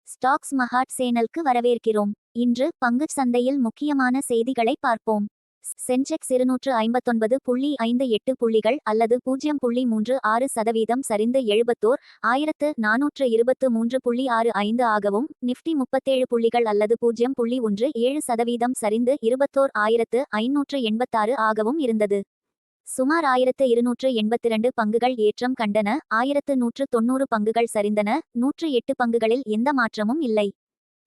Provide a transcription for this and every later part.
Stocks மஹாட் சேனலுக்கு வரவேற்கிறோம். இன்று பங்குச் சந்தையில் முக்கியமான செய்திகளை பார்ப்போம். சென்செக்ஸ் 259.58 புள்ளிகள் அல்லது 0.36% சரிந்து 71,423.65 ஆகவும், நிஃப்டி 37 புள்ளிகள் அல்லது 0.17% சரிந்து 21,586 ஆகவும் இருந்தது. சுமார் 1282 பங்குகள் ஏற்றம் கண்டன, 1190 பங்குகள் சரிந்தன, 108 பங்குகளில் எந்த மாற்றமும் இல்லை.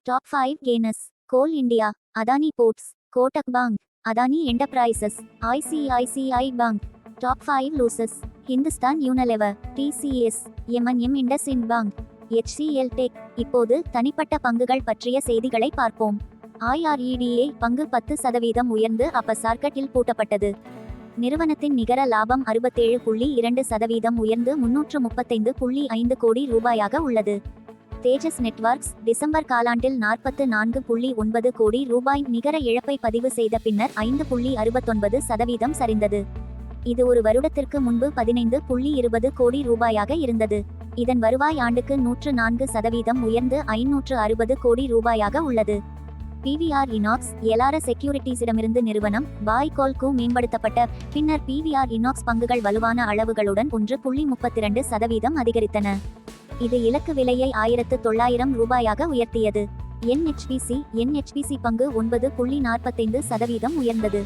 Top 5 gainers: coal India, Adani ports, Kotak bank, Adani enterprises, ICICI bank. Top 5 losers: Hindustan Unilever, TCS, எம்&எம் இண்டஸ்இண்ட் பேங்க், HCL டெக். இப்போது தனிப்பட்ட பங்குகள் பற்றிய செய்திகளை பார்ப்போம். IREDA பங்கு 10% உயர்ந்து அப்பர் சார்க்கட்டில் பூட்டப்பட்டது. நிறுவனத்தின் நிகர லாபம் 67.2% உயர்ந்து 335.5 கோடி ரூபாயாக உள்ளது. தேஜஸ் நெட்வொர்க்ஸ் டிசம்பர் காலாண்டில் 44.9 கோடி ரூபாய் நிகர இழப்பை பதிவு செய்த பின்னர் 5.69% சரிந்தது. இது ஒரு வருடத்திற்கு முன்பு 15.20 கோடி ரூபாயாக இருந்தது. இதன் வருவாய் ஆண்டுக்கு 104% உயர்ந்து 560 கோடி ரூபாயாக உள்ளது. PVR இனாக்ஸ் எலாரா செக்யூரிட்டிஸிடமிருந்து நிறுவனம் பாய் கால் மேம்படுத்தப்பட்ட பின்னர் PVR இனாக்ஸ் பங்குகள் வலுவான அளவுகளுடன் 1.32% அதிகரித்தன. இது இலக்கு விலையை 1900 ரூபாயாக உயர்த்தியது. NHPC பங்கு 9.45% உயர்ந்தது.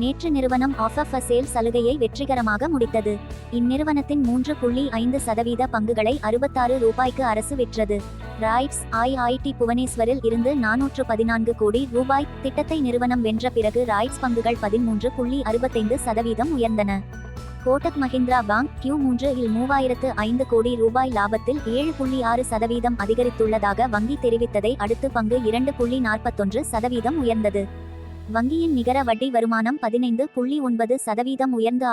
நேற்று நிறுவனம் ஆஃபர் ஃபார் சேல் சலுகையை வெற்றிகரமாக முடித்தது. இந்நிறுவனத்தின் 3.5% பங்குகளை 66 ரூபாய்க்கு அரசு விற்றது. ராய்ட்ஸ் IIT புவனேஸ்வரில் இருந்து 414 கோடி ரூபாய் திட்டத்தை நிறுவனம் வென்ற பிறகு ராய்ட்ஸ் பங்குகள் 13.65% உயர்ந்தன. கோடக் மஹிந்திரா பேங்க் Q3 இல் 3005 கோடி ரூபாய் லாபத்தில் 7.6% அதிகரித்துள்ளதாக வங்கி தெரிவித்ததை அடுத்து பங்கு 2.41% உயர்ந்தது. வங்கியின் நிகர வட்டி வருமானம் 15.9% உயர்ந்து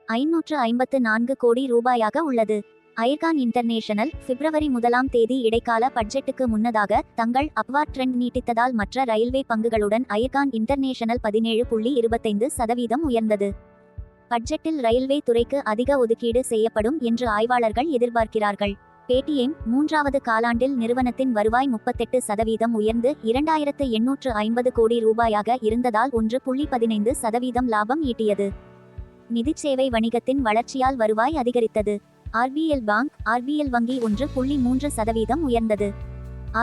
6,554 கோடி ரூபாயாக உள்ளது. ஐர்கான் இன்டர்நேஷனல் பிப்ரவரி 1 இடைக்கால பட்ஜெட்டுக்கு முன்னதாக தங்கள் அப்வார்ட் ட்ரெண்ட் நீட்டித்ததால் மற்ற ரயில்வே பங்குகளுடன் ஐர்கான் இன்டர்நேஷனல் 17.25% உயர்ந்தது. பட்ஜெட்டில் ரயில்வே துறைக்கு அதிக ஒதுக்கீடு செய்யப்படும் என்று ஆய்வாளர்கள் எதிர்பார்க்கிறார்கள். பேடிஎம் 3வது காலாண்டில் நிறுவனத்தின் வருவாய் 38% உயர்ந்து 2850 கோடி ரூபாயாக இருந்ததால் 1.15% லாபம் ஈட்டியது. நிதிச் சேவை வணிகத்தின் வளர்ச்சியால் வருவாய் அதிகரித்தது. RBL பேங்க் RBL வங்கி 1.3% உயர்ந்தது.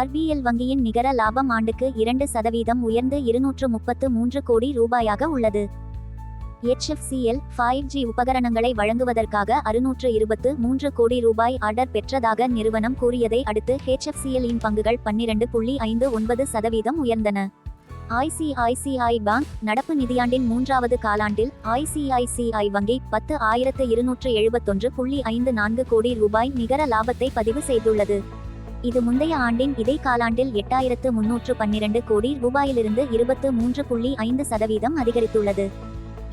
RBL வங்கியின் நிகர லாபம் ஆண்டுக்கு 2% உயர்ந்து 233 கோடி ரூபாயாக உள்ளது. HFCL 5G உபகரணங்களை வழங்குவதற்காக 623 கோடி ரூபாய் ஆர்டர் பெற்றதாக நிறுவனம் கூறியதை அடுத்து HFCL இன் பங்குகள் 12.59% உயர்ந்தன. ICICI பேங்க் நடப்பு நிதியாண்டின் 3வது காலாண்டில் ICICI வங்கி 10,271.54 கோடி ரூபாய் நிகர லாபத்தை பதிவு செய்துள்ளது. இது முந்தைய ஆண்டின் இதே காலாண்டில் 8,312 கோடி ரூபாயிலிருந்து 23.5% அதிகரித்துள்ளது.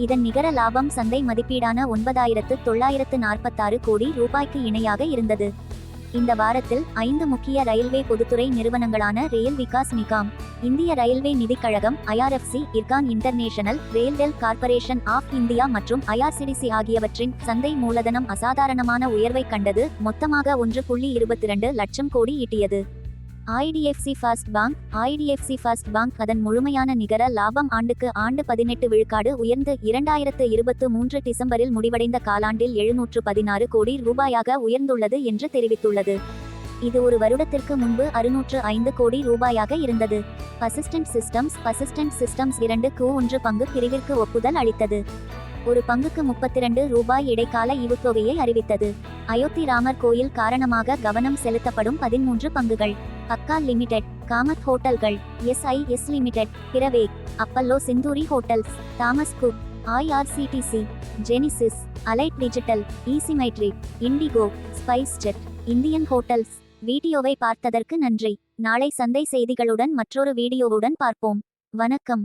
இதன் நிகர லாபம் சந்தை மதிப்பீடான 9,946 கோடி ரூபாய்க்கு இணையாக இருந்தது. இந்த வாரத்தில் 5 முக்கிய ரயில்வே பொதுத்துறை நிறுவனங்களான ரெயில் விகாஸ் நிகாம், இந்திய ரயில்வே நிதிக் கழகம், IRFC, Ircon international, RailTel corporation of India மற்றும் IRCTC ஆகியவற்றின் சந்தை மூலதனம் அசாதாரணமான உயர்வை கண்டது. மொத்தமாக 1.22 லட்சம் கோடி ஈட்டியது. IDFC ஃபர்ஸ்ட் பேங்க் அதன் முழுமையான நிகர லாபம் ஆண்டுக்கு 18 விழுக்காடு உயர்ந்து 2023 டிசம்பரில் முடிவடைந்த காலாண்டில் 716 கோடி ரூபாயாக உயர்ந்துள்ளது என்று தெரிவித்துள்ளது. இது ஒரு வருடத்திற்கு முன்பு 605 கோடி ரூபாயாக இருந்தது. பர்சிஸ்டன்ட் சிஸ்டம்ஸ் 2:1 பங்கு பிரிவிற்கு ஒப்புதல் அளித்தது. ஒரு பங்குக்கு 32 ரூபாய் இடைக்கால ஈவுத்தொகையை அறிவித்தது. அயோத்தி ராமர் கோயில் காரணமாக கவனம் செலுத்தப்படும் 13 பங்குகள்: பக்கா லிமிடெட், காமத் ஹோட்டல்கள், SIS limited, Praveg, Apollo Sindoori hotels, Thomas Cook, IRCTC, Genesys, allied digital, ease my trip, IndiGo, SpiceJet, Indian hotels. வீடியோவை பார்த்ததற்கு நன்றி. நாளை சந்தை செய்திகளுடன் மற்றொரு வீடியோவுடன் பார்ப்போம். வணக்கம்.